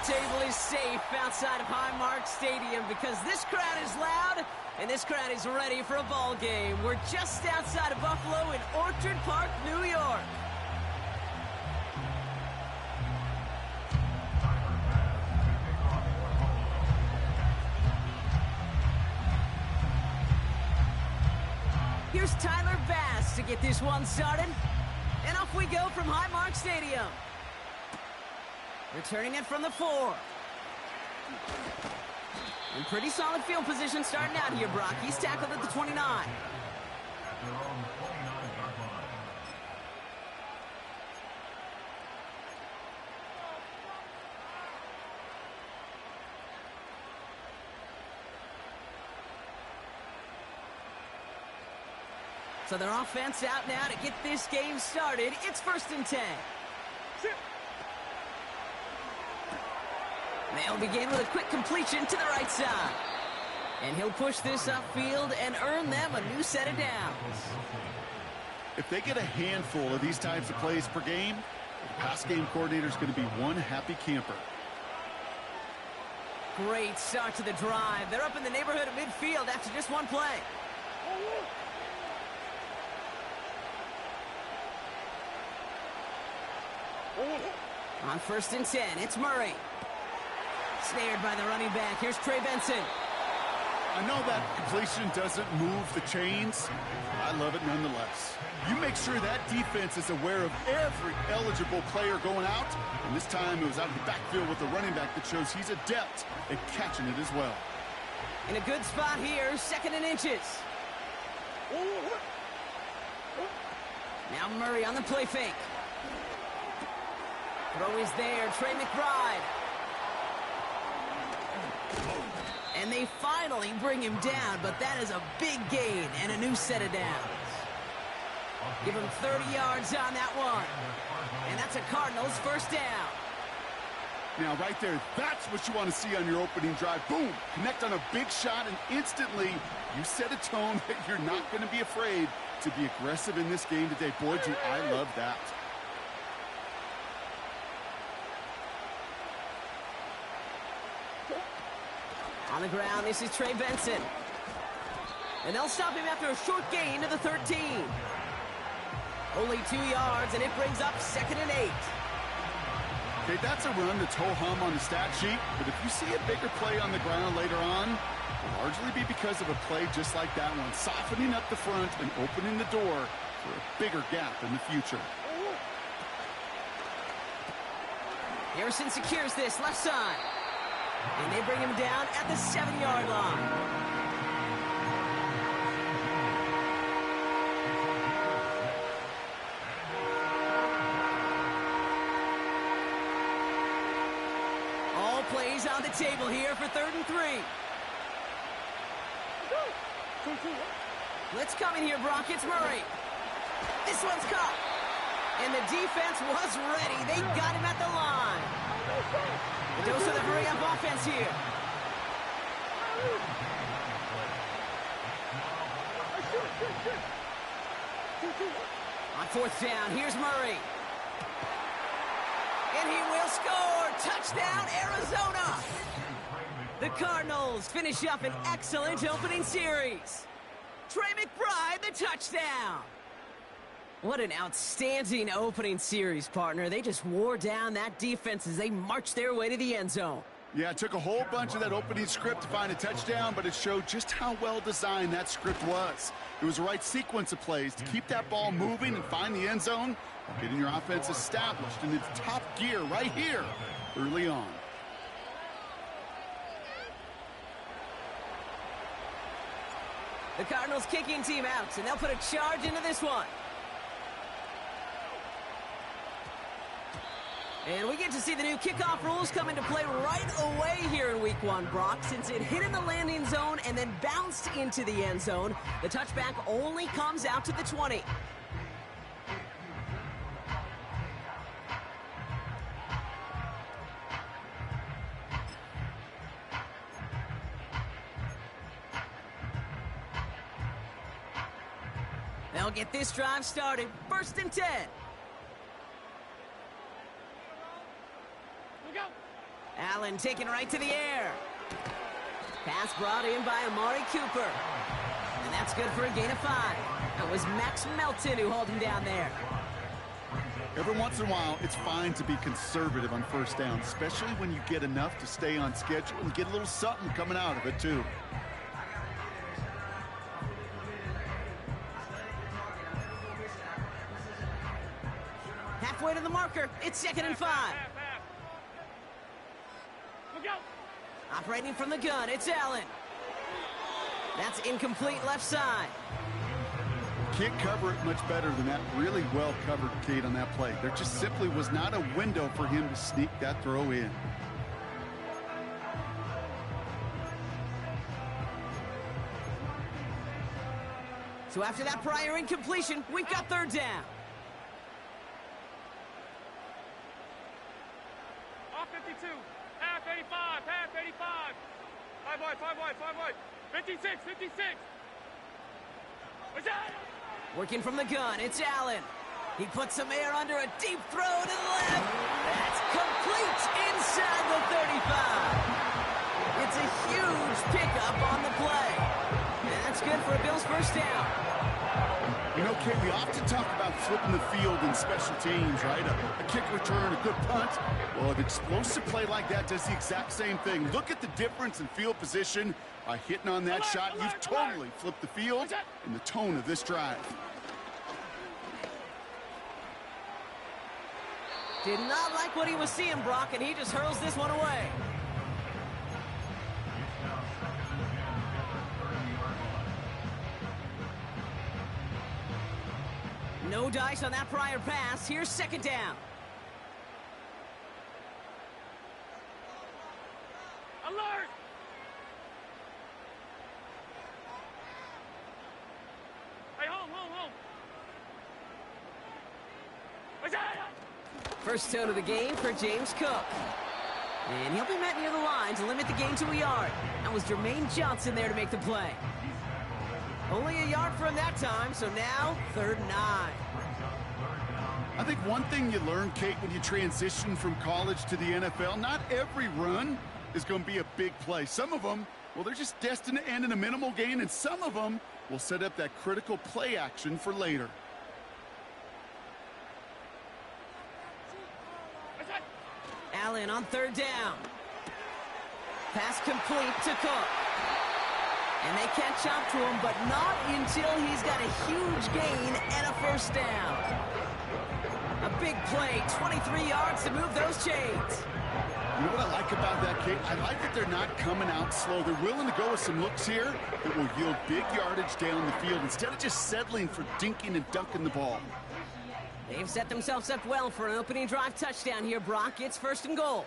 table is safe outside of Highmark Stadium because this crowd is loud and this crowd is ready for a ball game. We're just outside of Buffalo in Orchard Park, New York. Here's Tyler Bass to get this one started. And off we go from Highmark Stadium. Returning it from the 4. In pretty solid field position starting out here, Brock. He's tackled at the 29. So their offense out now to get this game started. It's 1st and 10. They'll begin with a quick completion to the right side. And he'll push this upfield and earn them a new set of downs. If they get a handful of these types of plays per game, the pass game coordinator is going to be one happy camper. Great start to the drive. They're up in the neighborhood of midfield after just one play. On 1st and 10, it's Murray. Snared by the running back. Here's Trey Benson. I know that completion doesn't move the chains. I love it nonetheless. You make sure that defense is aware of every eligible player going out. And this time it was out of the backfield with the running back that shows he's adept at catching it as well. In a good spot here, 2nd and inches. Now Murray on the play fake. Throw is there, Trey McBride. And they finally bring him down, but that is a big gain and a new set of downs. Give him 30 yards on that one. And that's a Cardinals 1st down. Now right there, that's what you want to see on your opening drive. Boom! Connect on a big shot and instantly you set a tone that you're not going to be afraid to be aggressive in this game today. Boy, do I love that. On the ground, this is Trey Benson. And they'll stop him after a short gain to the 13. Only 2 yards, and it brings up 2nd and 8. Okay, that's a run that's ho-hum on the stat sheet, but if you see a bigger play on the ground later on, it'll largely be because of a play just like that one, softening up the front and opening the door for a bigger gap in the future. Harrison secures this left side. And they bring him down at the 7-yard line. All plays on the table here for 3rd and 3. Blitz coming here, Brock. It's Murray. This one's caught. And the defense was ready. They got him at the line. A dose of the hurry-up offense here. On 4th down, here's Murray. And he will score! Touchdown, Arizona! The Cardinals finish up an excellent opening series. Trey McBride, the touchdown! What an outstanding opening series, partner. They just wore down that defense as they marched their way to the end zone. Yeah, it took a whole bunch of that opening script to find a touchdown, but it showed just how well designed that script was. It was the right sequence of plays to keep that ball moving and find the end zone while getting your offense established in its top gear right here early on. The Cardinals kicking team out, and they'll put a charge into this one. And we get to see the new kickoff rules come into play right away here in Week 1, Brock. Since it hit in the landing zone and then bounced into the end zone, the touchback only comes out to the 20. They'll get this drive started. 1st and 10. Allen taken right to the air. Pass brought in by Amari Cooper. And that's good for a gain of 5. That was Max Melton who hauled him down there. Every once in a while, it's fine to be conservative on first down, especially when you get enough to stay on schedule and get a little something coming out of it, too. Halfway to the marker. It's 2nd and 5. Look out. Operating from the gun, it's Allen. That's incomplete left side. Can't cover it much better than that. Really well covered, Kate, on that play. There just simply was not a window for him to sneak that throw in. So after that prior incompletion, we've got 3rd down. Off 52. Half 85. Half 85. 5 wide. 5 wide. 5 wide. 56. 56. What's that? Working from the gun, it's Allen. He puts some air under a deep throw to the left. That's complete inside the 35. It's a huge pickup on the play. And that's good for a Bills first down. You know, Kate, we often talk about flipping the field in special teams, right? A kick return, a good punt. Well, an explosive play like that does the exact same thing. Look at the difference in field position. By hitting on that shot, you've totally flipped the field and the tone of this drive. Did not like what he was seeing, Brock, and he just hurls this one away. No dice on that prior pass. Here's 2nd down. Alert! Hey, home. What's that? First tone of the game for James Cook. And he'll be met near the line to limit the gain to a yard. That was Jermaine Johnson there to make the play. Only a yard for him that time, so now 3rd and 9. I think one thing you learn, Kate, when you transition from college to the NFL, not every run is going to be a big play. Some of them, well, they're just destined to end in a minimal gain, and some of them will set up that critical play action for later. Allen on 3rd down. Pass complete to Cook. And they catch up to him, but not until he's got a huge gain and a first down. A big play, 23 yards to move those chains. You know what I like about that, Kate? I like that they're not coming out slow. They're willing to go with some looks here that will yield big yardage down the field instead of just settling for dinking and dunking the ball. They've set themselves up well for an opening drive touchdown here, Brock. It's 1st and goal.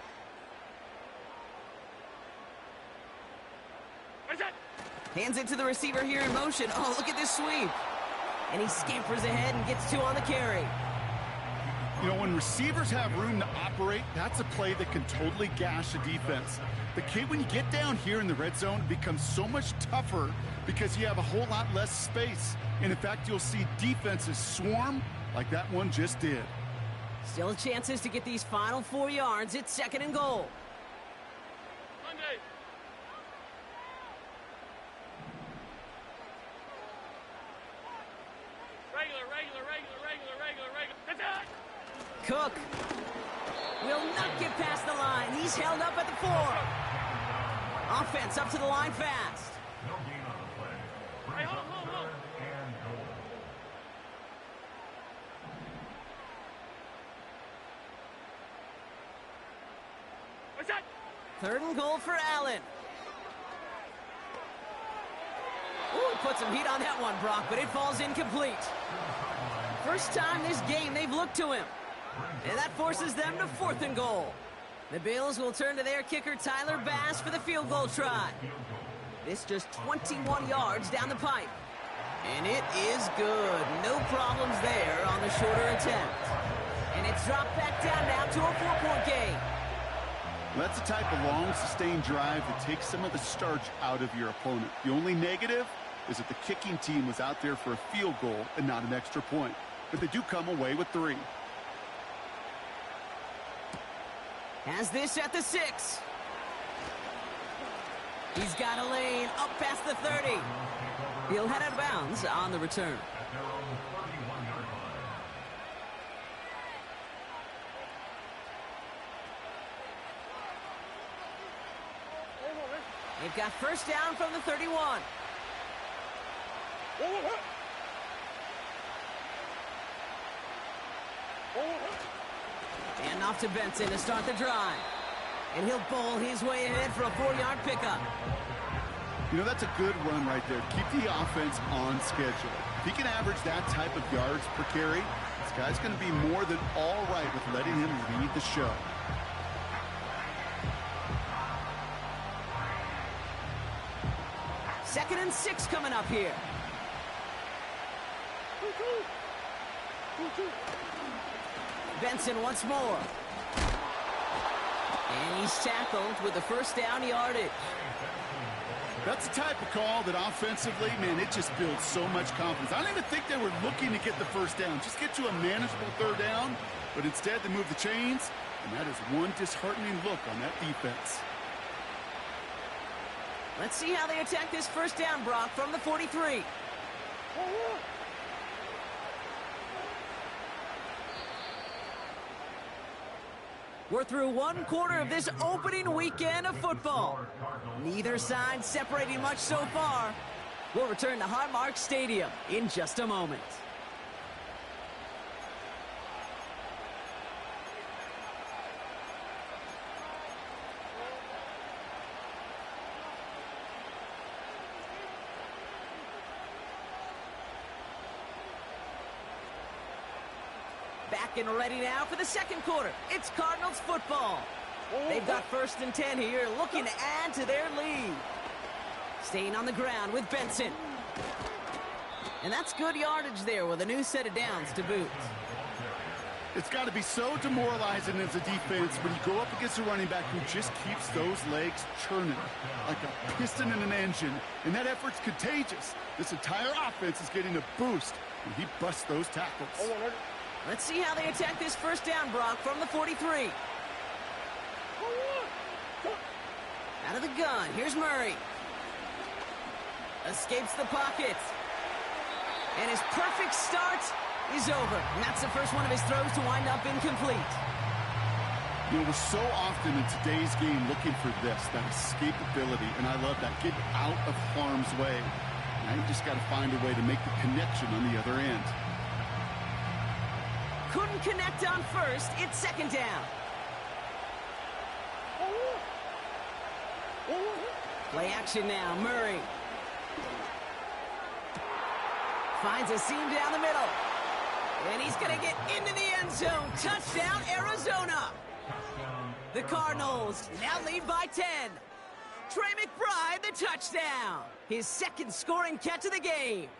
What's that? Hands it to the receiver here in motion. Oh, look at this sweep. And he scampers ahead and gets 2 on the carry. You know, when receivers have room to operate, that's a play that can totally gash a defense. But, Kate, when you get down here in the red zone, it becomes so much tougher because you have a whole lot less space. And, in fact, you'll see defenses swarm like that one just did. Still chances to get these final 4 yards. It's 2nd and goal. Monday. Regular. That's it. Cook will not get past the line. He's held up at the 4. Offense up to the line fast. Hey, hold. What's that? 3rd and goal for Allen. Ooh, put some heat on that one, Brock, but it falls incomplete. First time this game they've looked to him. And that forces them to 4th and goal. The Bills will turn to their kicker, Tyler Bass, for the field goal try. This just 21 yards down the pipe. And it is good. No problems there on the shorter attempt. And it's dropped back down now to a 4-point game. That's the type of long, sustained drive that takes some of the starch out of your opponent. The only negative is that the kicking team was out there for a field goal and not an extra point. But they do come away with 3. Has this at the 6. He's got a lane up past the 30. He'll head out of bounds on the return. They've got first down from the 31. And off to Benson to start the drive. And he'll bowl his way ahead for a 4-yard pickup. You know, that's a good run right there. Keep the offense on schedule. If he can average that type of yards per carry, this guy's going to be more than all right with letting him lead the show. Second and 6 coming up here. Benson once more. And he's tackled with the first down yardage. That's the type of call that offensively, man, it just builds so much confidence. I don't even think they were looking to get the first down. Just get to a manageable third down. But instead, they move the chains. And that is one disheartening look on that defense. Let's see how they attack this first down, Brock, from the 43. We're through one quarter of this opening weekend of football. Neither side separating much so far. We'll return to Highmark Stadium in just a moment. Back and ready now for the second quarter. It's Cardinals football. They've got first and 10 here, looking to add to their lead. Staying on the ground with Benson. And that's good yardage there with a new set of downs to boot. It's got to be so demoralizing as a defense when you go up against a running back who just keeps those legs churning like a piston in an engine. And that effort's contagious. This entire offense is getting a boost when he busts those tackles. Let's see how they attack this first down, Brock, from the 43. Out of the gun, here's Murray. Escapes the pocket. And his perfect start is over. And that's the first one of his throws to wind up incomplete. You know, we're so often in today's game looking for this, that escapability. And I love that. Get out of harm's way. Now you just got to find a way to make the connection on the other end. Couldn't connect on first. It's second down. Play action now. Murray finds a seam down the middle. And he's going to get into the end zone. Touchdown, Arizona. The Cardinals now lead by 10. Trey McBride, the touchdown. His second scoring catch of the game.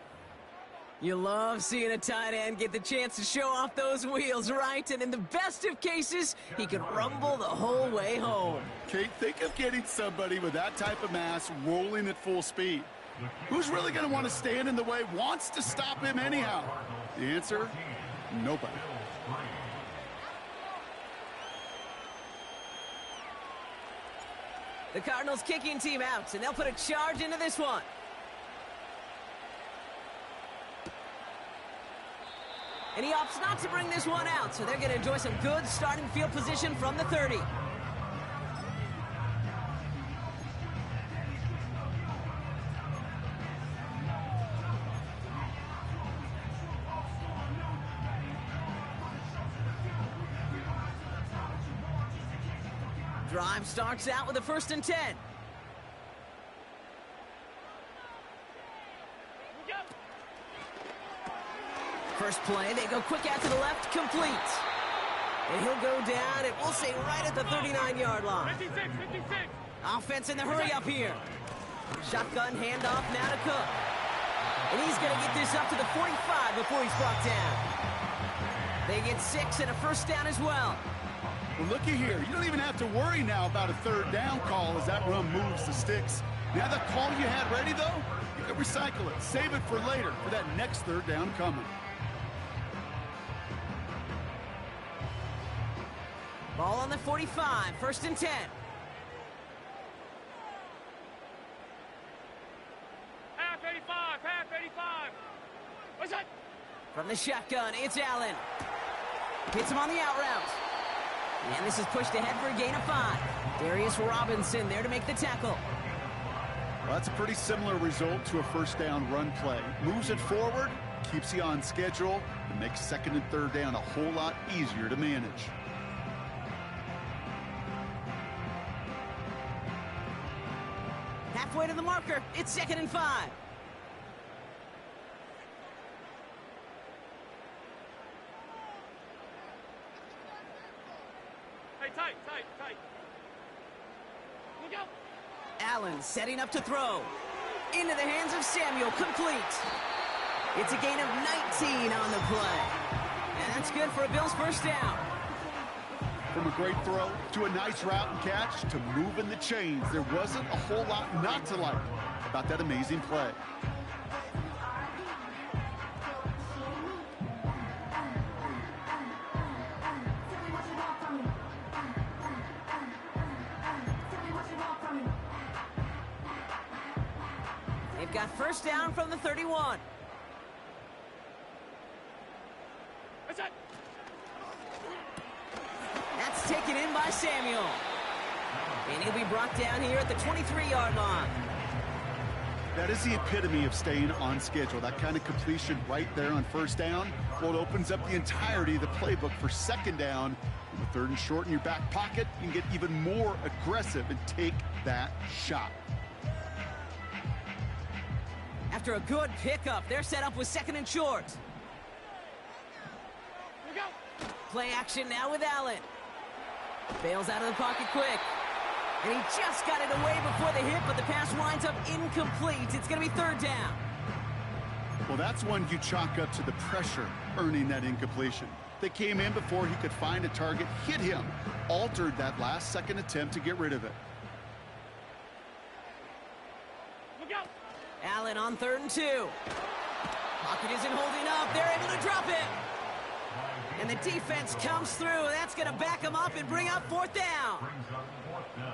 You love seeing a tight end get the chance to show off those wheels, right? And in the best of cases, he can rumble the whole way home. Kate, think of getting somebody with that type of mass rolling at full speed. Who's really going to want to stand in the way, wants to stop him anyhow? The answer, nobody. The Cardinals kicking team out, and they'll put a charge into this one. And he opts not to bring this one out, so they're going to enjoy some good starting field position from the 30. Drive starts out with a first and 10. First play, they go quick out to the left, complete. And he'll go down, and we'll say right at the 39-yard line. 56, 56. Offense in the hurry up here. Shotgun handoff now to Cook. And he's going to get this up to the 45 before he's brought down. They get 6 and a first down as well. Well, looky here. You don't even have to worry now about a third down call as that run moves the sticks. Now that call you had ready, though, you can recycle it. Save it for later for that next third down coming. Ball on the 45, first and 10. 85. What's that? From the shotgun, it's Allen. Hits him on the out route. And this is pushed ahead for a gain of 5. Darius Robinson there to make the tackle. Well, that's a pretty similar result to a first down run play. Moves it forward, keeps you on schedule, and makes second and third down a whole lot easier to manage. Halfway to the marker, it's 2nd and 5. Hey, tight. Look out. Allen setting up to throw. Into the hands of Samuel, complete. It's a gain of 19 on the play. And that's good for a Bills first down. From a great throw to a nice route and catch to moving the chains, there wasn't a whole lot not to like about that amazing play. They've got first down from the 31. What's that? That's taken in by Samuel. And he'll be brought down here at the 23-yard line. That is the epitome of staying on schedule. That kind of completion right there on first down. Well, it opens up the entirety of the playbook for second down. With 3rd and short in your back pocket, you can get even more aggressive and take that shot. After a good pickup, they're set up with 2nd and short. Look out. Play action now with Allen. Bails out of the pocket quick. And he just got it away before the hit, but the pass winds up incomplete. It's going to be 3rd down. Well, that's one you chalk up to the pressure earning that incompletion. They came in before he could find a target, hit him, altered that last-second attempt to get rid of it. Look out. Allen on 3rd and 2. Pocket isn't holding up. They're able to drop it. And the defense comes through. That's going to back them up and bring up 4th down.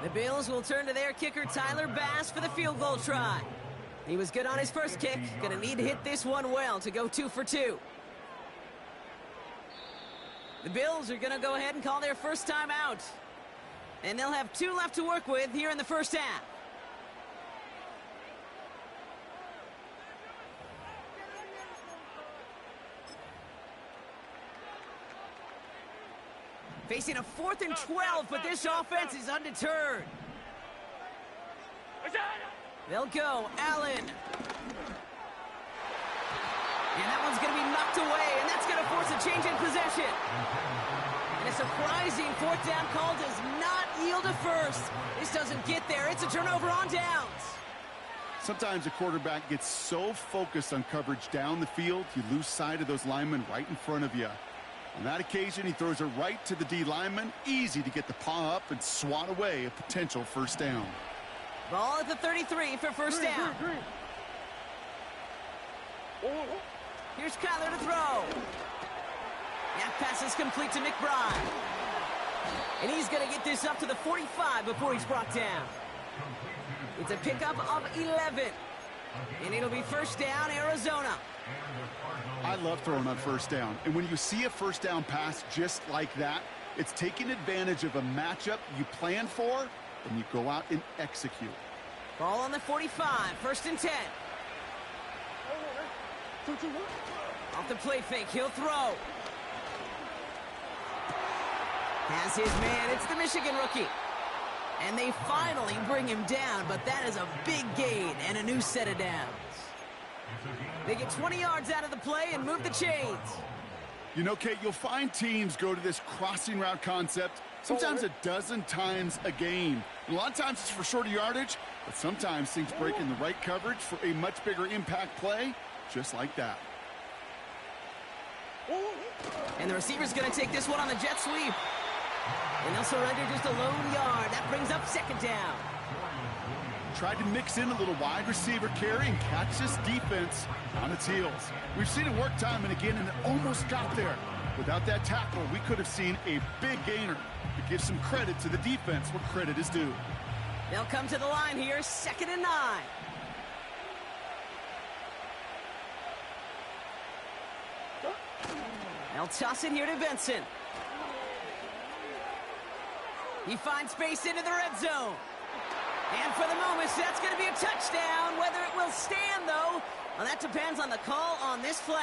The Bills will turn to their kicker, Tyler Bass, for the field goal try. He was good on his first kick. Going to need to hit this one well to go 2 for 2. The Bills are going to go ahead and call their first time out. And they'll have 2 left to work with here in the first half. Facing a 4th and 12, but this offense is undeterred. What's that? They'll go. Allen. And that one's going to be knocked away, and that's going to force a change in possession. And a surprising 4th down call does not yield a first. This doesn't get there. It's a turnover on downs. Sometimes a quarterback gets so focused on coverage down the field, you lose sight of those linemen right in front of you. On that occasion, he throws it right to the D lineman. Easy to get the paw up and swat away a potential first down. Ball at the 33 for first down. Here's Kyler to throw. That pass is complete to McBride. And he's going to get this up to the 45 before he's brought down. It's a pickup of 11. And it'll be first down, Arizona. I love throwing on first down. And when you see a first down pass just like that, it's taking advantage of a matchup you plan for, and you go out and execute. Ball on the 45, 1st and 10. Off the play fake, he'll throw. Has his man, it's the Michigan rookie. And they finally bring him down, but that is a big gain and a new set of downs. They get 20 yards out of the play and move the chains. You know, Kate, you'll find teams go to this crossing route concept sometimes a dozen times a game. A lot of times it's for shorter yardage, but sometimes things break in the right coverage for a much bigger impact play, just like that. And the receiver's going to take this one on the jet sweep. And they'll surrender just a lone yard. That brings up 2nd down. Tried to mix in a little wide receiver carry and catch this defense on its heels. We've seen it work time and again, and it almost got there. Without that tackle, we could have seen a big gainer. To give some credit to the defense where credit is due. They'll come to the line here, 2nd and 9. They'll toss it here to Benson. He finds space into the red zone. And for the moment, that's going to be a touchdown. Whether it will stand, though, well, that depends on the call on this flag.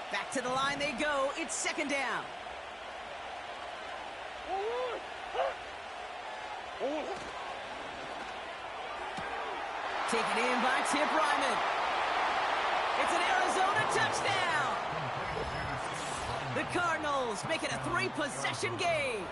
Back to the line they go. It's second down. Taken in by Tip Ryman. It's an Arizona touchdown. The Cardinals make it a 3-possession game.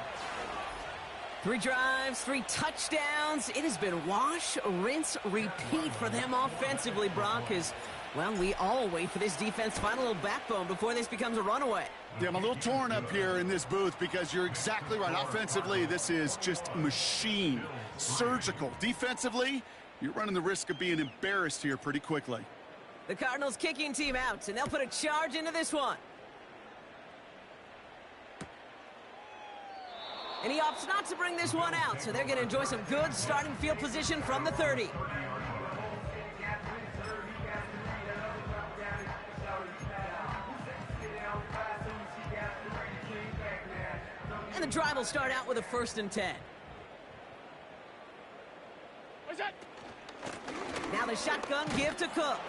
3 drives, 3 touchdowns. It has been wash, rinse, repeat for them offensively, Brock, as, well, we all wait for this defense to find a little backbone before this becomes a runaway. Yeah, I'm a little torn up here in this booth because you're exactly right. Offensively, this is just machine, surgical. Defensively, you're running the risk of being embarrassed here pretty quickly. The Cardinals kicking team out, and they'll put a charge into this one. And he opts not to bring this one out, so they're going to enjoy some good starting field position from the 30. And the drive will start out with a 1st and 10. Now the shotgun give to Cook.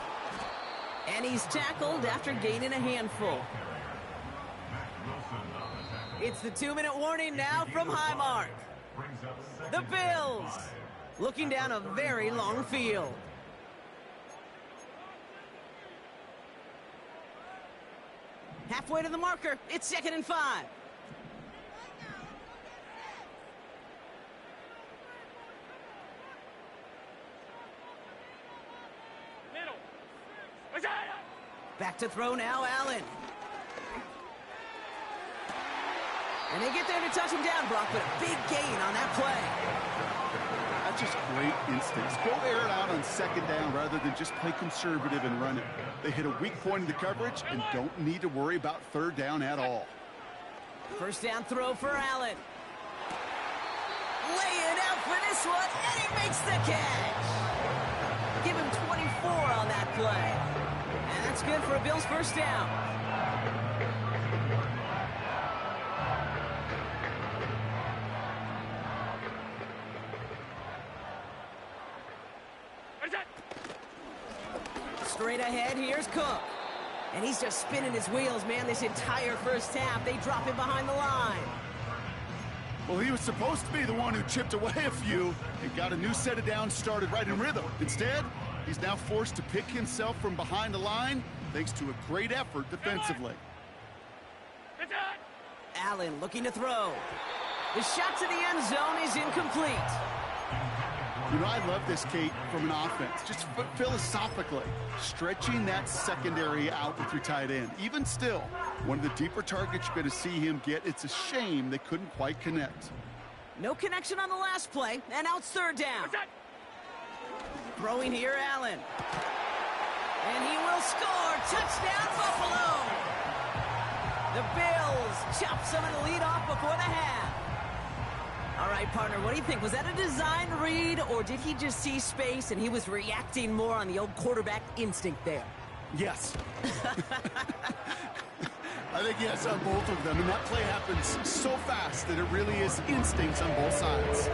And he's tackled after gaining a handful. It's the 2-minute warning now from Highmark. The Bills looking down a very long field. Halfway to the marker. It's 2nd and 5. Back to throw now, Allen. And they get there to touch him down, Brock, but a big gain on that play. That's just great instincts. Go air it out on 2nd down rather than just play conservative and run it. They hit a weak point in the coverage and don't need to worry about 3rd down at all. 1st down throw for Allen. Laying out for this one, and he makes the catch. Give him 24 on that play. And that's good for a Bills 1st down. Straight ahead, here's Cook. And he's just spinning his wheels, man, this entire 1st half. They drop him behind the line. Well, he was supposed to be the one who chipped away a few and got a new set of downs started right in rhythm. Instead, he's now forced to pick himself from behind the line thanks to a great effort defensively. Allen looking to throw. The shot to the end zone is incomplete. You know, I love this, Kate, from an offense. Just philosophically, stretching that secondary out with your tight end. Even still, one of the deeper targets you're going to see him get. It's a shame they couldn't quite connect. No connection on the last play, and now it's 3rd down. Throwing here, Allen. And he will score. Touchdown, Buffalo. The Bills chop some of the lead off before the half. All right, partner, what do you think? Was that a design read, or did he just see space and he was reacting more on the old quarterback instinct there? Yes. I think yes on both of them, and that play happens so fast that it really is instincts on both sides.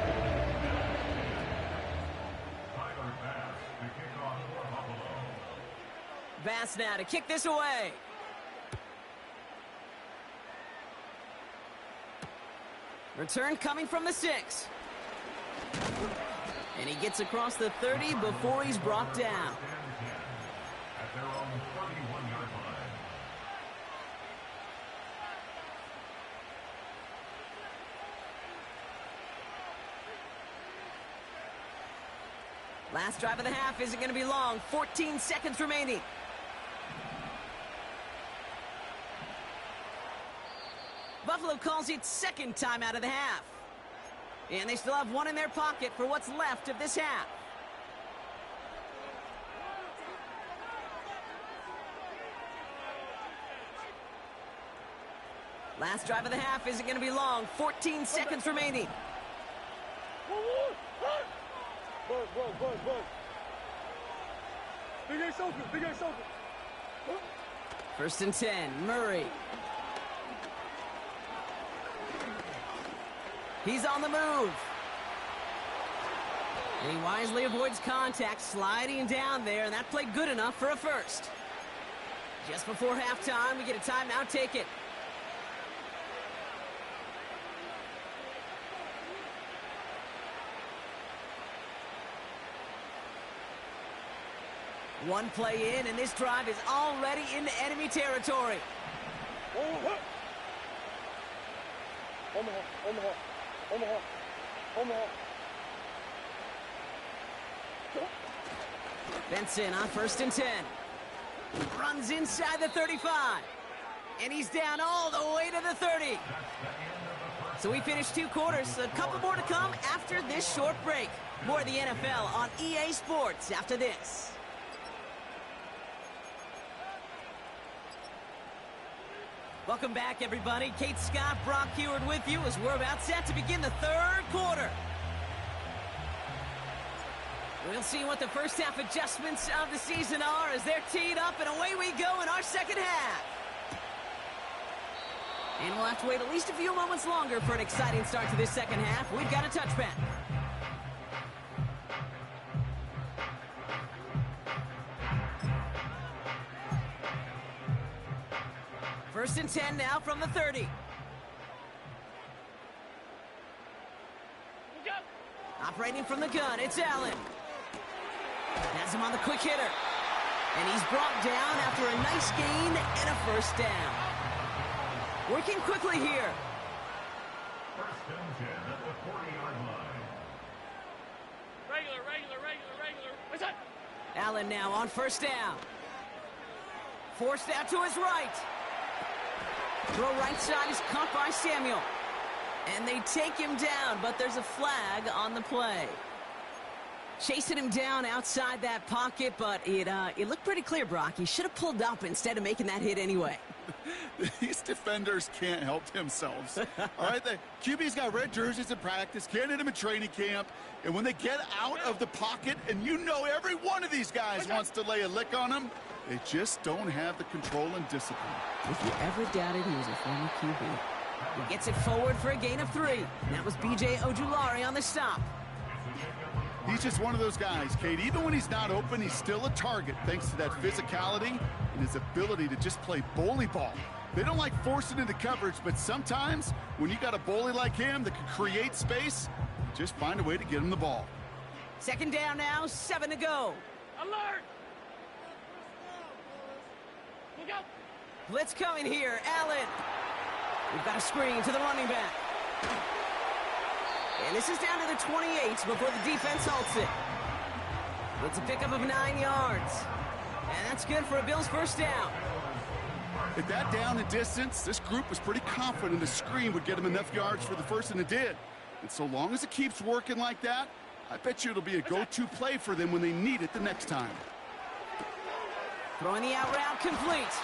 Bass now to kick this away. Return coming from the 6. And he gets across the 30 before he's brought down. Last drive of the half isn't going to be long. 14 seconds remaining. Buffalo calls it 2nd time out of the half. And they still have one in their pocket for what's left of this half. Last drive of the half isn't going to be long. 14 seconds remaining. First and 10, Murray. He's on the move. And he wisely avoids contact, sliding down there, and that played good enough for a first. Just before halftime, we get a timeout. Take it. One play in, and this drive is already into enemy territory. Benson on first and 10. Runs inside the 35. And he's down all the way to the 30. So we finished 2 quarters. A couple more to come after this short break. More of the NFL on EA Sports after this. Welcome back, everybody. Kate Scott, Brock Heward with you as we're about set to begin the 3rd quarter. We'll see what the first half adjustments of the season are as they're teed up, and away we go in our second half. And we'll have to wait at least a few moments longer for an exciting start to this second half. We've got a touchback. First and 10 now from the 30. Operating from the gun, it's Allen. Has him on the quick hitter. And he's brought down after a nice gain and a first down. Working quickly here. First and 10 at the 40-yard line. Regular. What's that? Allen now on first down. Forced out to his right. Throw right side is caught by Samuel. And they take him down, but there's a flag on the play. Chasing him down outside that pocket, but it looked pretty clear, Brock. He should have pulled up instead of making that hit anyway. These defenders can't help themselves. All right, the QB's got red jerseys in practice, can't hit them in training camp, and when they get out of the pocket, and you know every one of these guys wants to lay a lick on them, they just don't have the control and discipline. If you ever doubted he was a former QB, he gets it forward for a gain of 3. That was B.J. Ojulari on the stop. He's just one of those guys, Kate. Even when he's not open, he's still a target thanks to that physicality and his ability to just play bully ball. They don't like forcing into coverage, but sometimes when you got a bully like him that can create space, just find a way to get him the ball. Second down now, 7 to go. Alert! Look out! Blitz coming here, Allen. We've got a screen to the running back. And this is down to the 28 before the defense halts it. It's a pickup of 9 yards. And that's good for a Bills first down. At that down and distance, this group was pretty confident the screen would get them enough yards for the first, and it did. And so long as it keeps working like that, I bet you it'll be a go-to play for them when they need it the next time. Throwing the out route complete.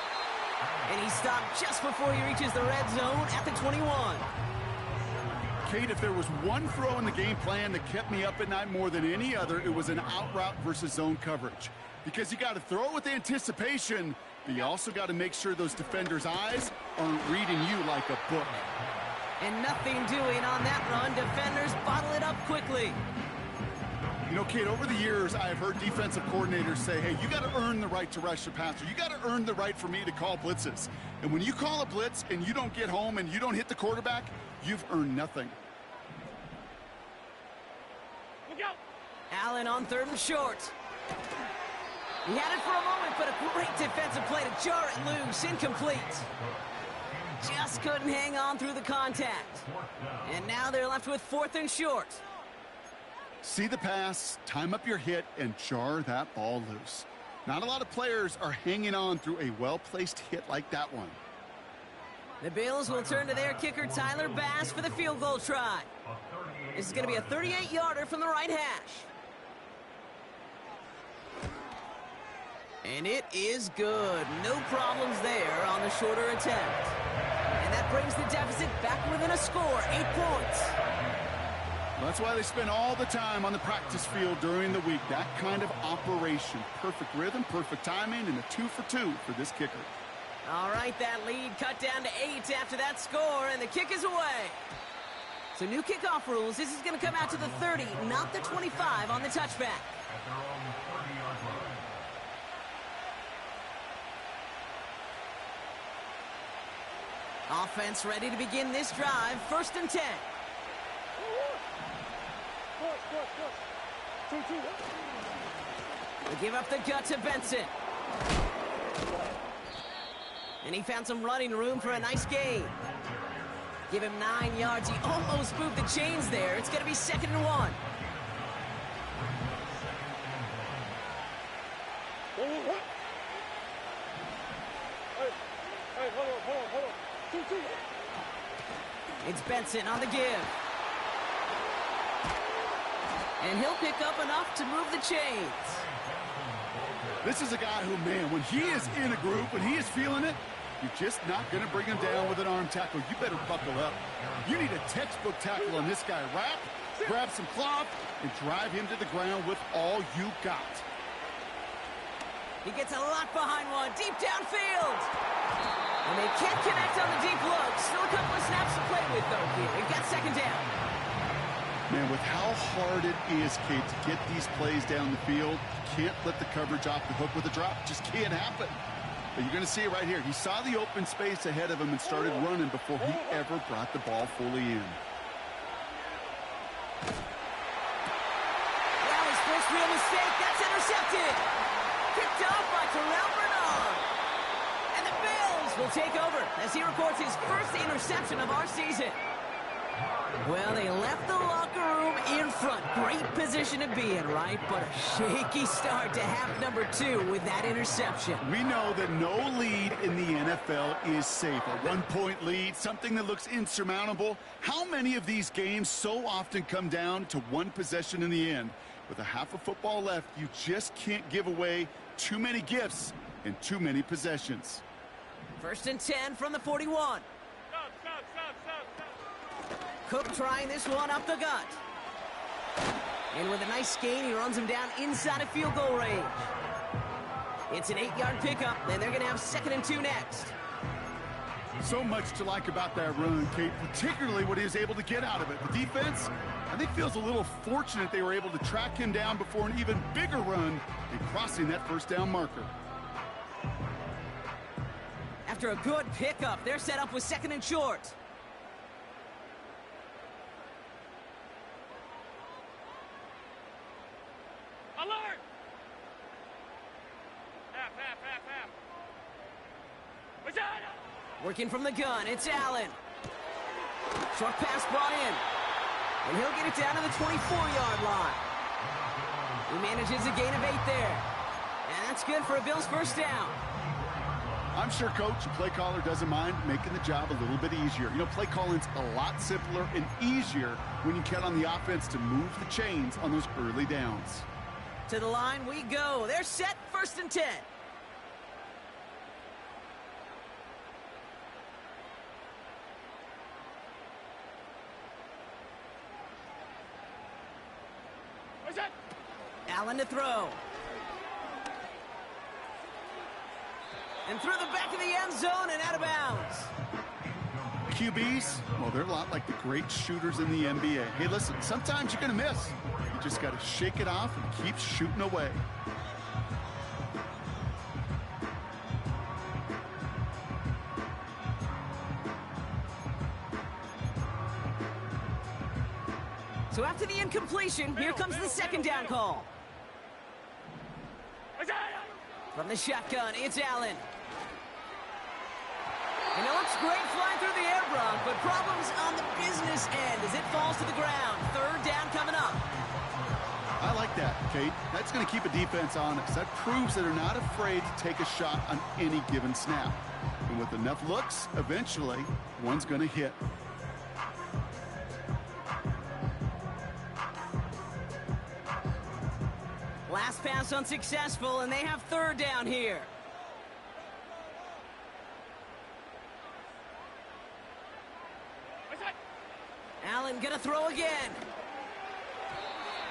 And he stopped just before he reaches the red zone at the 21. Kate, if there was one throw in the game plan that kept me up at night more than any other, it was an out route versus zone coverage. Because you got to throw it with anticipation, but you also got to make sure those defenders' eyes aren't reading you like a book. And nothing doing on that run. Defenders bottle it up quickly. You know, Kate, over the years, I have heard defensive coordinators say, hey, you got to earn the right to rush the passer. You got to earn the right for me to call blitzes. And when you call a blitz and you don't get home and you don't hit the quarterback, you've earned nothing. Look out! Allen on 3rd and short. He had it for a moment, but a great defensive play to jar it loose. Incomplete. Just couldn't hang on through the contact. And now they're left with 4th and short. See the pass, time up your hit, and jar that ball loose. Not a lot of players are hanging on through a well-placed hit like that one. The Bills will turn to their kicker, Tyler Bass, for the field goal try. This is going to be a 38-yarder from the right hash. And it is good. No problems there on the shorter attempt. And that brings the deficit back within a score, 8 points. That's why they spend all the time on the practice field during the week. That kind of operation. Perfect rhythm, perfect timing, and a 2 for 2 for this kicker. All right, that lead cut down to 8 after that score, and the kick is away. So new kickoff rules. This is going to come out to the 30, not the 25 on the touchback. At their own 30-yard line. Offense ready to begin this drive. 1st and 10. They give up the gut to Benson. And he found some running room for a nice gain. Give him 9 yards. He almost moved the chains there. It's going to be 2nd and 1. It's Benson on the give. And he'll pick up enough to move the chains. This is a guy who, man, when he is in a group, when he is feeling it, you're just not going to bring him down with an arm tackle. You better buckle up. You need a textbook tackle on this guy. Wrap, grab some cloth, and drive him to the ground with all you got. He gets a lot behind one, deep downfield. And they can't connect on the deep look. Still a couple of snaps to play with, though, here. We've got 2nd down. Man, with how hard it is, Kate, to get these plays down the field, you can't let the coverage off the hook with a drop. Just can't happen. But you're going to see it right here. He saw the open space ahead of him and started running before he ever brought the ball fully in. Well, his first real mistake. That's intercepted. Picked off by Terrell Bernard. And the Bills will take over as he records his first interception of our season. Well, they left the locker room in front. Great position to be in, right? But a shaky start to half number 2 with that interception. We know that no lead in the NFL is safe. A 1-point lead, something that looks insurmountable. How many of these games so often come down to one possession in the end? With a half of football left, you just can't give away too many gifts and too many possessions. 1st and 10 from the 41. Cook trying this one up the gut. And with a nice gain, he runs him down inside of field goal range. It's an 8-yard pickup, and they're going to have 2nd and 2 next. So much to like about that run, Kate, particularly what he was able to get out of it. The defense, I think, feels a little fortunate they were able to track him down before an even bigger run and crossing that 1st down marker. After a good pickup, they're set up with 2nd and short. Alert! Half. Working from the gun, it's Allen. Short pass brought in. And he'll get it down to the 24-yard line. He manages a gain of 8 there. And that's good for a Bills 1st down. I'm sure coach and play caller doesn't mind making the job a little bit easier. You know, play calling's a lot simpler and easier when you count on the offense to move the chains on those early downs. To the line we go. They're set, 1st and 10. Allen to throw. And through the back of the end zone and out of bounds. QBs, well, they're a lot like the great shooters in the NBA. Hey, listen, sometimes you're going to miss. You just got to shake it off and keep shooting away. So after the incompletion, here comes the 2nd down call. From the shotgun, it's Allen. And it looks great flying through the air, Brock, but problems on the business end as it falls to the ground. 3rd down coming up. I like that, Kate. That's going to keep a defense honest. That proves that they're not afraid to take a shot on any given snap. And with enough looks, eventually, one's going to hit. Last pass unsuccessful, and they have 3rd down here. Allen gonna throw again.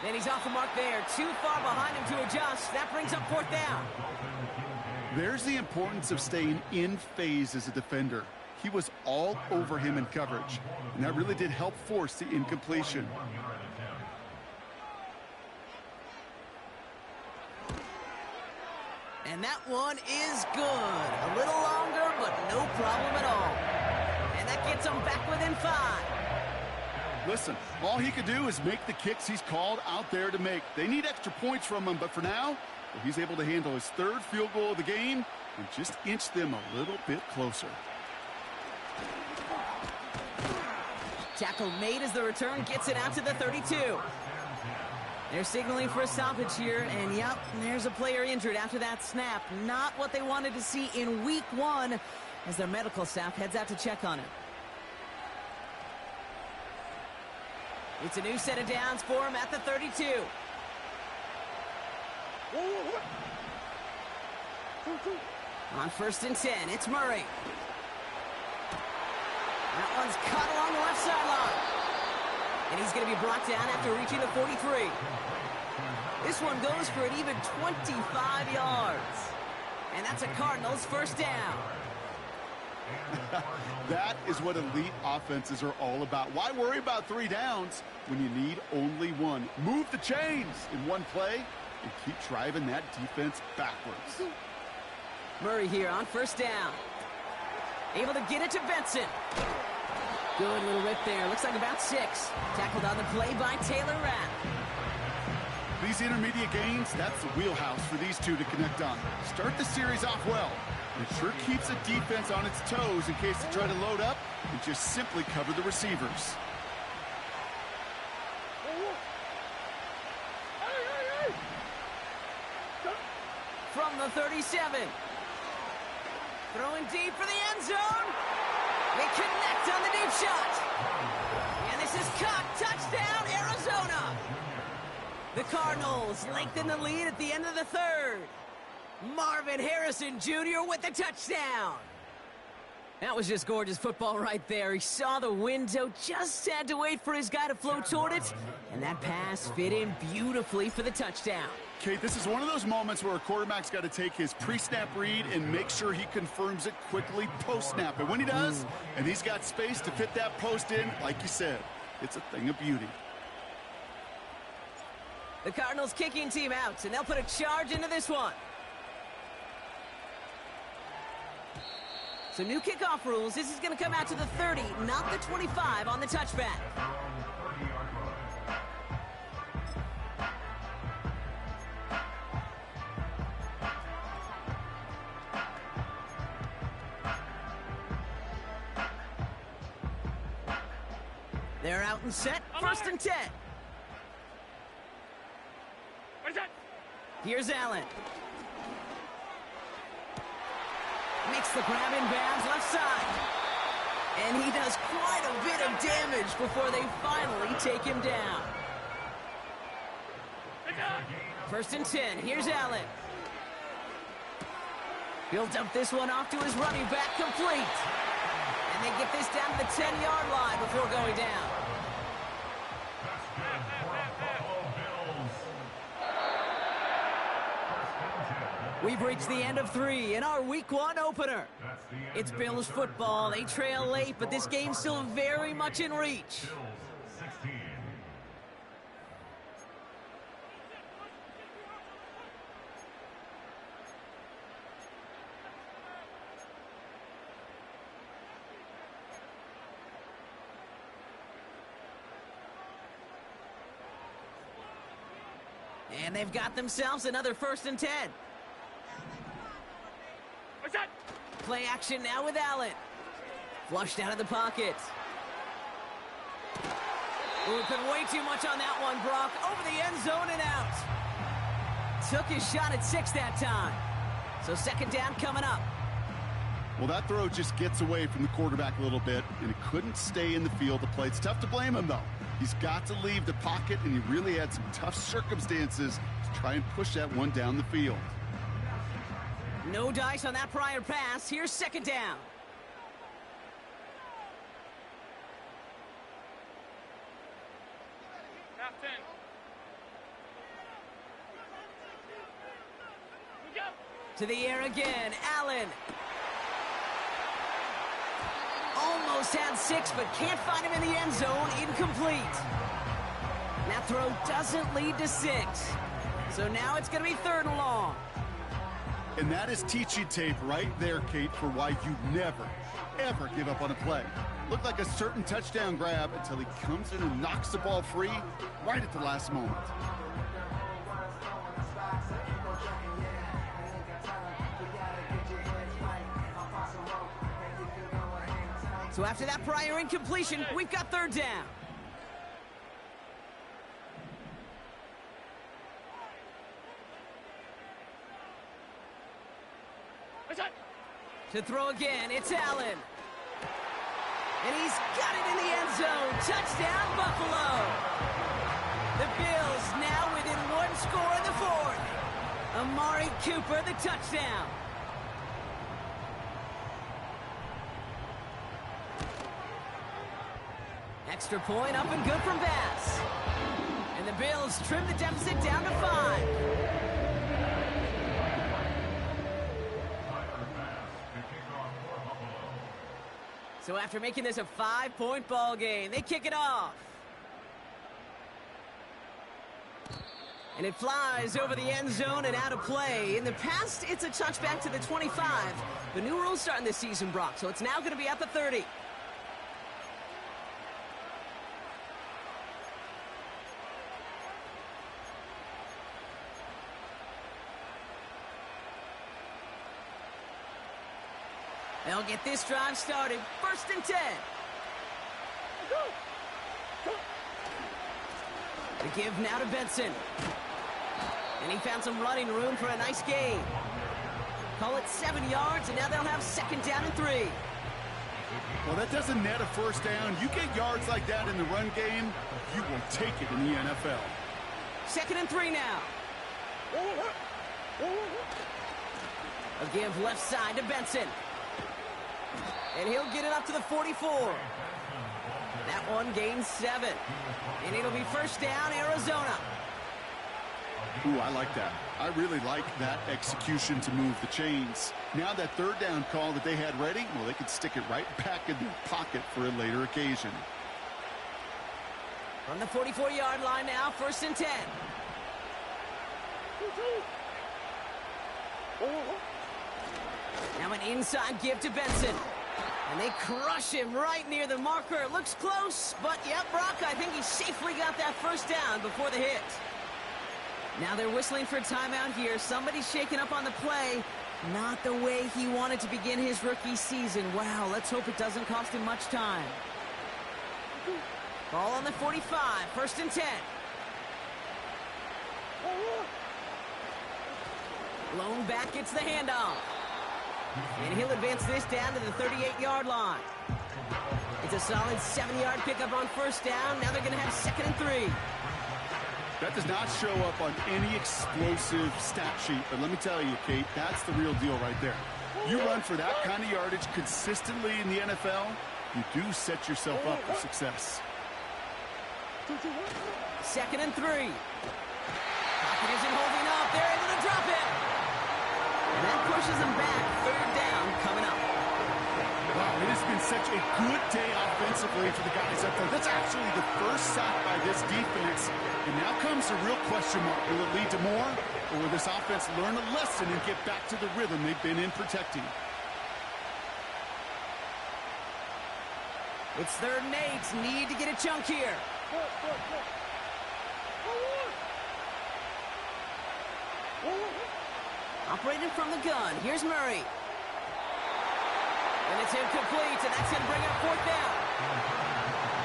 And he's off the mark there. Too far behind him to adjust. That brings up 4th down. There's the importance of staying in phase as a defender. He was all over him in coverage, and that really did help force the incompletion. And that one is good. A little longer, but no problem at all. And that gets him back within 5. Listen, all he could do is make the kicks he's called out there to make. They need extra points from him, but for now, he's able to handle his 3rd field goal of the game and just inch them a little bit closer. Tackle made as the return gets it out to the 32. They're signaling for a stoppage here, and yep, there's a player injured after that snap. Not what they wanted to see in week 1 as their medical staff heads out to check on him. It's a new set of downs for him at the 32. On 1st and 10, it's Murray. That one's cut along the left sideline. And he's going to be brought down after reaching the 43. This one goes for an even 25 yards. And that's a Cardinals 1st down. That is what elite offenses are all about. Why worry about 3 downs when you need only 1? Move the chains in one play and keep driving that defense backwards. Murray here on 1st down. Able to get it to Benson. Good little rip there. Looks like about 6. Tackled on the play by Taylor Rapp. These intermediate gains, that's the wheelhouse for these two to connect on. Start the series off well. It sure keeps the defense on its toes in case they try to load up and just simply cover the receivers. From the 37. Throwing deep for the end zone. They connect on the deep shot. And this is caught. Touchdown, Arizona. The Cardinals lengthen the lead at the end of the 3rd. Marvin Harrison Jr. with the touchdown. That was just gorgeous football right there. He saw the window, just had to wait for his guy to float toward it, and that pass fit in beautifully for the touchdown. Kate, this is one of those moments where a quarterback's got to take his pre-snap read and make sure he confirms it quickly post-snap. And when he does, and he's got space to fit that post in, like you said, it's a thing of beauty. The Cardinals kicking team out, and they'll put a charge into this one. So new kickoff rules. This is going to come out to the 30, not the 25 on the touchback. They're out and set. 1st and 10. Here's Allen. Makes the grab in bounds left side. And he does quite a bit of damage before they finally take him down. 1st and 10. Here's Allen. He'll dump this one off to his running back, complete. And they get this down to the 10-yard line before going down. We've reached the end of 3 in our Week 1 opener. It's Bills football. They trail late, but this game's still very much in reach. And they've got themselves another 1st and 10. Play action now with Allen. Flushed out of the pocket. Ooh, put way too much on that one, Brock. Over the end zone and out. Took his shot at 6 that time. So 2nd down coming up. Well, that throw just gets away from the quarterback a little bit, and it couldn't stay in the field to play. It's tough to blame him, though. He's got to leave the pocket, and he really had some tough circumstances to try and push that one down the field. No dice on that prior pass. Here's 2nd down. To the air again, Allen. Almost had 6, but can't find him in the end zone. Incomplete. That throw doesn't lead to 6. So now it's going to be 3rd and long. And that is teaching tape right there, Kate, for why you never, ever give up on a play. Looked like a certain touchdown grab until he comes in and knocks the ball free right at the last moment. So after that prior incompletion, we've got 3rd down. To throw again, it's Allen. And he's got it in the end zone. Touchdown, Buffalo. The Bills now within 1 score in the 4th. Amari Cooper, the touchdown. Extra point up and good from Bass. And the Bills trim the deficit down to 5. So after making this a 5-point ball game, they kick it off. And it flies over the end zone and out of play. In the past, it's a touchback to the 25. The new rules starting this season, Brock, so it's now going to be at the 30. They'll get this drive started. 1st and 10. The give now to Benson. And he found some running room for a nice gain. Call it 7 yards, and now they'll have 2nd down and 3. Well, that doesn't net a 1st down. You get yards like that in the run game, you will take it in the NFL. 2nd and 3 now. A give left side to Benson. And he'll get it up to the 44. That one gains 7. And it'll be 1st down, Arizona. Ooh, I like that. I really like that execution to move the chains. Now that 3rd down call that they had ready, well, they could stick it right back in their pocket for a later occasion. From the 44-yard line now, 1st and 10. Now an inside give to Benson. And they crush him right near the marker. It looks close, but yep, Brock, I think he safely got that 1st down before the hit. Now they're whistling for timeout here. Somebody's shaking up on the play. Not the way he wanted to begin his rookie season. Wow, let's hope it doesn't cost him much time. Ball on the 45, 1st and 10. Blown back, gets the handoff. And he'll advance this down to the 38-yard line. It's a solid 7-yard pickup on 1st down. Now they're going to have 2nd and 3. That does not show up on any explosive stat sheet, but let me tell you, Kate, that's the real deal right there. You run for that kind of yardage consistently in the NFL, you do set yourself up for success. 2nd and 3. Pocket isn't holding up. They're able to drop it. And that pushes them back. 3rd down coming up. Wow, it has been such a good day offensively for the guys up there. That's actually the 1st sack by this defense. And now comes the real question mark. Will it lead to more? Or will this offense learn a lesson and get back to the rhythm they've been in protecting? It's 3rd and 8. Need to get a chunk here. Operating from the gun. Here's Murray. And it's incomplete, and that's going to bring up 4th down.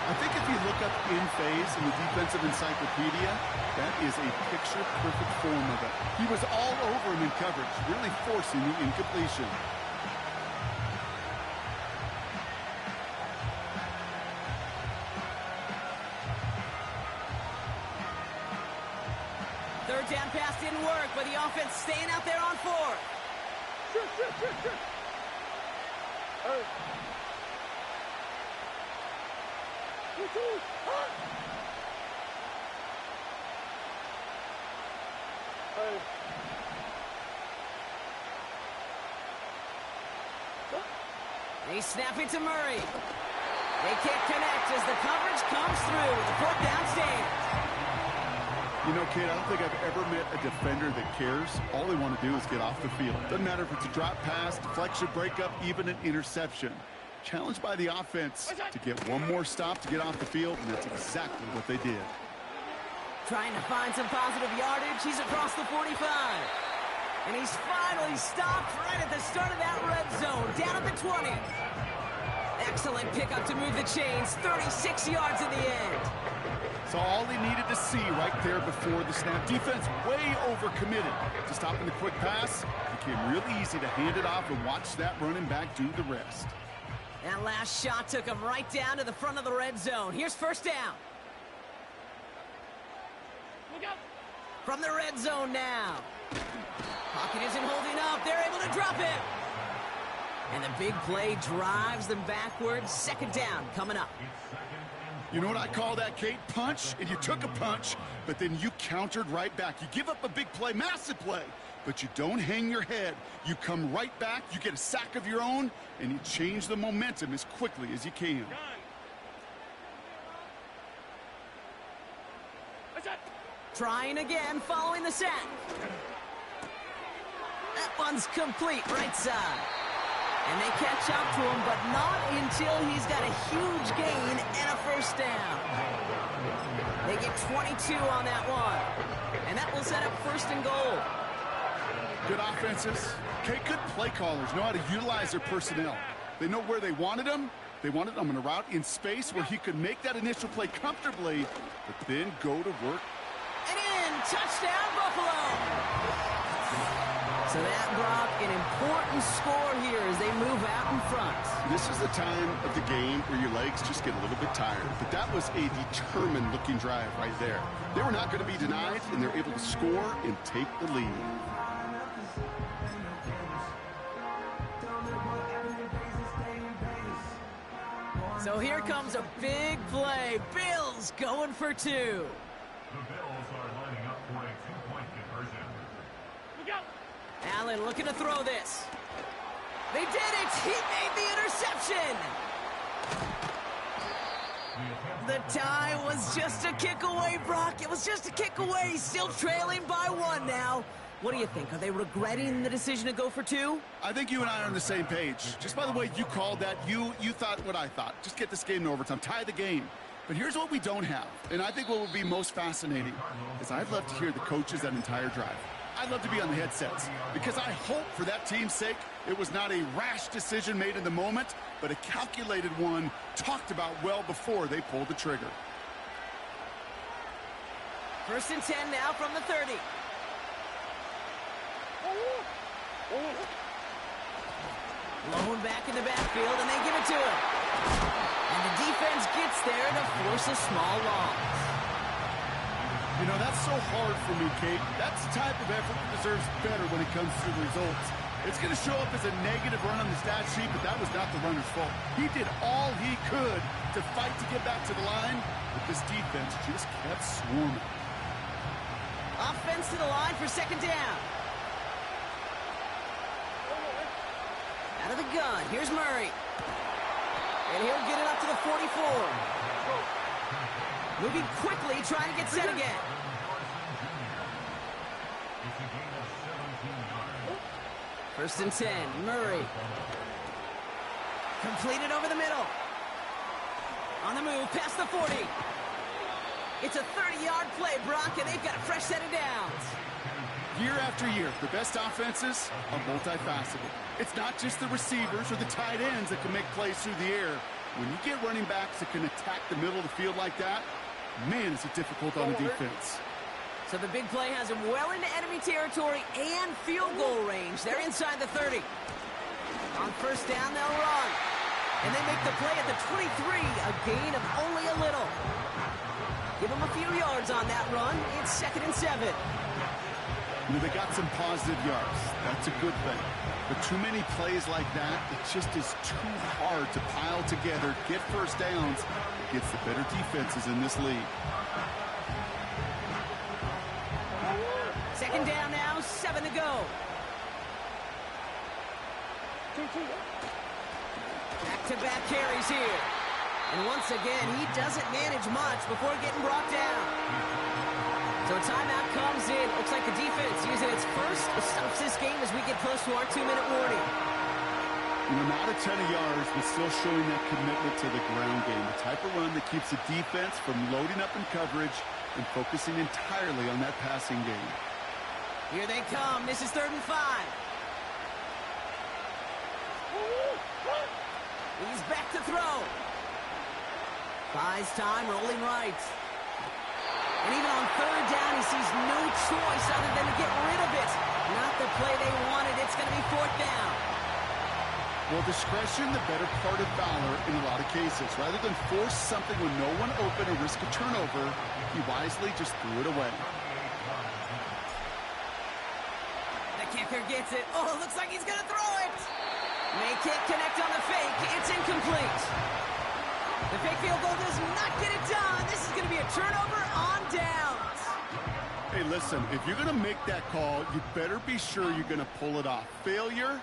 I think if you look up in phase in the defensive encyclopedia, that is a picture-perfect form of it. He was all over him in coverage, really forcing the incompletion. Third down pass didn't work, but the offense staying out there on 4th. They snap it to Murray. They can't connect as the coverage comes through. The fourth down stand. You know, kid, I don't think I've ever met a defender that cares. All they want to do is get off the field. Doesn't matter if it's a drop pass, deflection, breakup, even an interception. Challenged by the offense to get one more stop to get off the field, and that's exactly what they did. Trying to find some positive yardage. He's across the 45. And he's finally stopped right at the start of that red zone, down at the 20. Excellent pickup to move the chains, 36 yards in the end. So all he needed to see right there before the snap. Defense way overcommitted to stopping the quick pass. It became really easy to hand it off and watch that running back do the rest. That last shot took him right down to the front of the red zone. Here's first down. Look out. From the red zone now. Pocket isn't holding up. They're able to drop it. And the big play drives them backwards. Second down coming up. You know what I call that, Kate? Punch, and you took a punch, but then you countered right back. You give up a big play, massive play, but you don't hang your head. You come right back, you get a sack of your own, and you change the momentum as quickly as you can. Trying again following the sack. That one's complete right side. And they catch up to him, but not until he's got a huge gain and a first down. They get 22 on that one. And that will set up first and goal. Good offenses. Okay, good play callers know how to utilize their personnel. They know where they wanted him. They wanted him in a route in space where he could make that initial play comfortably, but then go to work. And in, touchdown Buffalo. So that brought an important score here as they move out in front. This is the time of the game where your legs just get a little bit tired. But that was a determined-looking drive right there. They were not going to be denied, and they're able to score and take the lead. So here comes a big play. Bills going for two. The Bills are lining up for a two-point conversion. Look out. Allen looking to throw this. They did it! He made the interception! The tie was just a kick away, Brock. It was just a kick away. Still trailing by one now. What do you think? Are they regretting the decision to go for two? I think you and I are on the same page. Just by the way you called that, you thought what I thought. Just get this game to overtime. Tie the game. But here's what we don't have. And I think what would be most fascinating is I'd love to hear the coaches that entire drive. I'd love to be on the headsets because I hope for that team's sake it was not a rash decision made in the moment, but a calculated one talked about well before they pulled the trigger. First and 10 now from the 30. Blown back in the backfield, and they give it to him. And the defense gets there to force a small loss. You know, that's so hard for me, Kate. That's the type of effort that deserves better when it comes to the results. It's going to show up as a negative run on the stat sheet, but that was not the runner's fault. He did all he could to fight to get back to the line, but this defense just kept swarming. Offense to the line for second down. Out of the gun, here's Murray. And he'll get it up to the 44. Moving quickly, trying to get set again. First and 10, Murray. Completed over the middle. On the move, past the 40. It's a 30-yard play, Brock, and they've got a fresh set of downs. Year after year, the best offenses are multifaceted. It's not just the receivers or the tight ends that can make plays through the air. When you get running backs that can attack the middle of the field like that, man, is it difficult on the defense. So the big play has him well into enemy territory and field goal range. They're inside the 30. On first down, they'll run. And they make the play at the 23, a gain of only a little. Give them a few yards on that run. It's second and 7. You know, they got some positive yards. That's a good thing. But too many plays like that, it just is too hard to pile together, get first downs against the better defenses in this league. Second down now, 7 to go. back-to-back carries here. And once again, he doesn't manage much before getting brought down. So a timeout comes in. Looks like the defense using its first stops this game as we get close to our 2-minute warning. You know, not a ton of yards, but still showing that commitment to the ground game. The type of run that keeps the defense from loading up in coverage and focusing entirely on that passing game. Here they come. This is 3rd and 5. He's back to throw. Buys time, rolling right. And even on 3rd down, he sees no choice other than to get rid of it. Not the play they wanted. It's going to be 4th down. Well, discretion, the better part of valor in a lot of cases. Rather than force something with no one open or risk a turnover, he wisely just threw it away. The kicker gets it. Oh, it looks like he's going to throw it. They can't connect on the fake. It's incomplete. The fake field goal does not get it done. This is going to be a turnover on downs. Hey, listen, if you're going to make that call, you better be sure you're going to pull it off. Failure?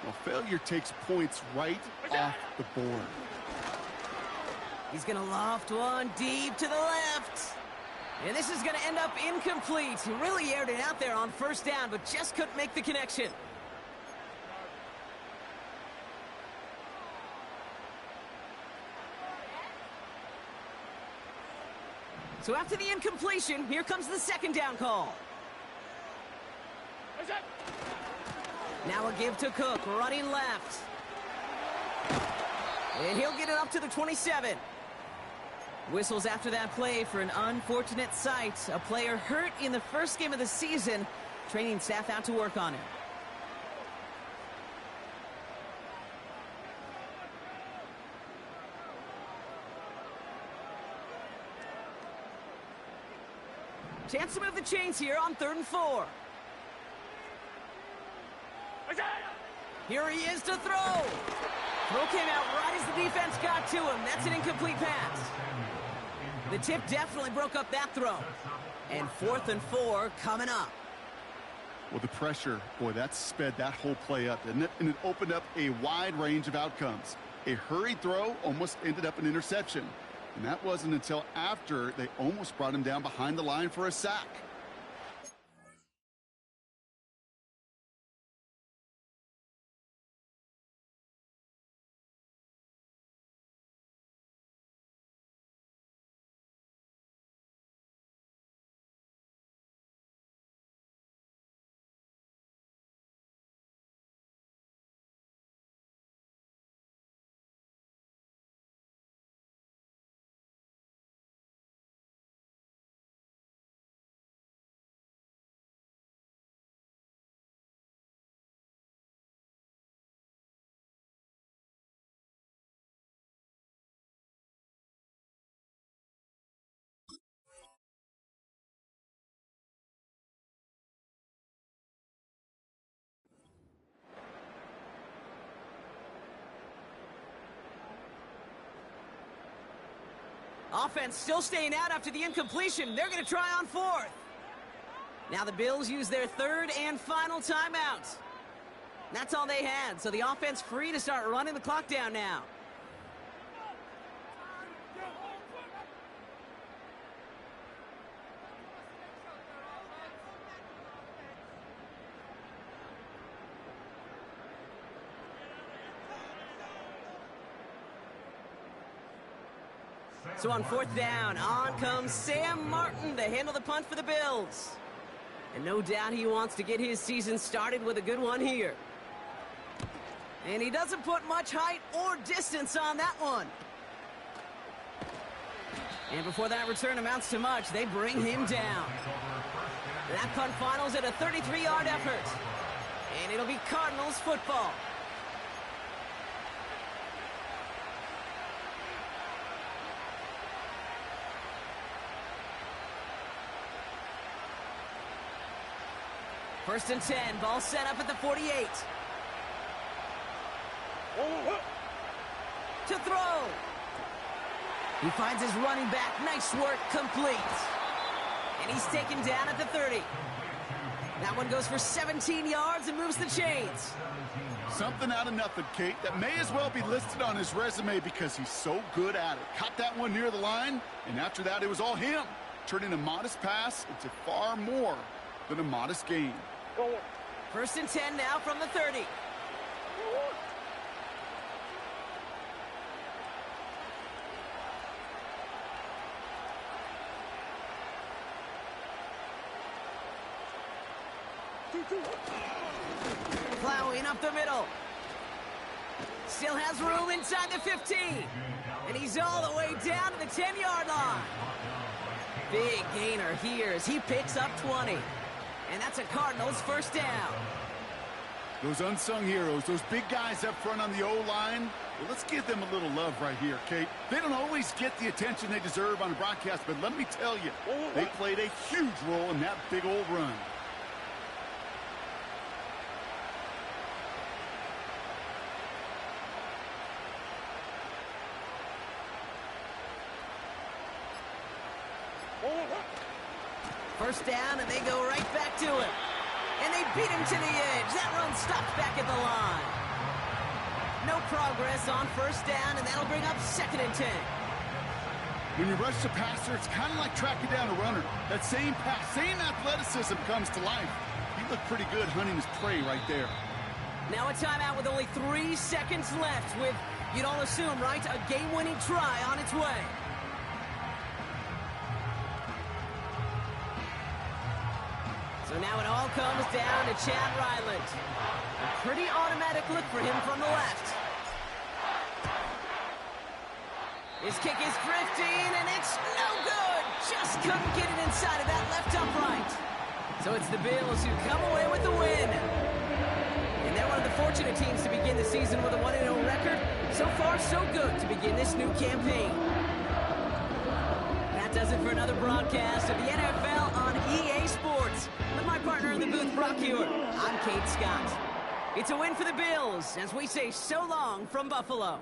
Well, failure takes points right off the board. He's going to loft one deep to the left. And this is going to end up incomplete. He really aired it out there on 1st down, but just couldn't make the connection. So after the incompletion, here comes the 2nd down call. Now a give to Cook, running left. And he'll get it up to the 27. Whistles after that play for an unfortunate sight. A player hurt in the first game of the season. Training staff out to work on him. Chance to move the chains here on 3rd and 4. Here he is to throw. Throw came out right as the defense got to him. That's an incomplete pass. The tip definitely broke up that throw. And 4th and 4 coming up. Well, the pressure, boy, that sped that whole play up, didn't it? And it opened up a wide range of outcomes. A hurried throw almost ended up an interception. And that wasn't until after they almost brought him down behind the line for a sack. Offense still staying out after the incompletion. They're going to try on 4th. Now the Bills use their 3rd and final timeout. That's all they had, so the offense free to start running the clock down now. So on 4th down, on comes Sam Martin to handle the punt for the Bills. And no doubt he wants to get his season started with a good one here. And he doesn't put much height or distance on that one. And before that return amounts to much, they bring him down. That punt finals at a 33-yard effort. And it'll be Cardinals football. First and 10, ball set up at the 48. To throw. He finds his running back. Nice work, complete. And he's taken down at the 30. That one goes for 17 yards and moves the chains. Something out of nothing, Kate, that may as well be listed on his resume because he's so good at it. Caught that one near the line, and after that, it was all him, turning a modest pass into far more than a modest gain. First and 10 now from the 30. Plowing up the middle. Still has room inside the 15. And he's all the way down to the 10-yard line. Big gainer here as he picks up 20. And that's a Cardinals first down. Those unsung heroes, those big guys up front on the O-line, well, let's give them a little love right here, Kate. They don't always get the attention they deserve on a broadcast, but let me tell you, they played a huge role in that big old run. First down, and they go right back to it. And they beat him to the edge. That run stopped back at the line. No progress on first down, and that'll bring up second and 10. When you rush the passer, it's kind of like tracking down a runner. That same pass, same athleticism comes to life. He looked pretty good hunting his prey right there. Now a timeout with only 3 seconds left with, you'd all assume, right, a game-winning try on its way. So now it all comes down to Chad Ryland. A pretty automatic look for him from the left. His kick is drifting, and it's no good. Just couldn't get it inside of that left upright. So it's the Bills who come away with the win. And they're one of the fortunate teams to begin the season with a 1-0 record. So far, so good to begin this new campaign. That does it for another broadcast of the NFL on EA Sports. With my partner in the booth, Brock Hewitt, I'm Kate Scott. It's a win for the Bills as we say so long from Buffalo.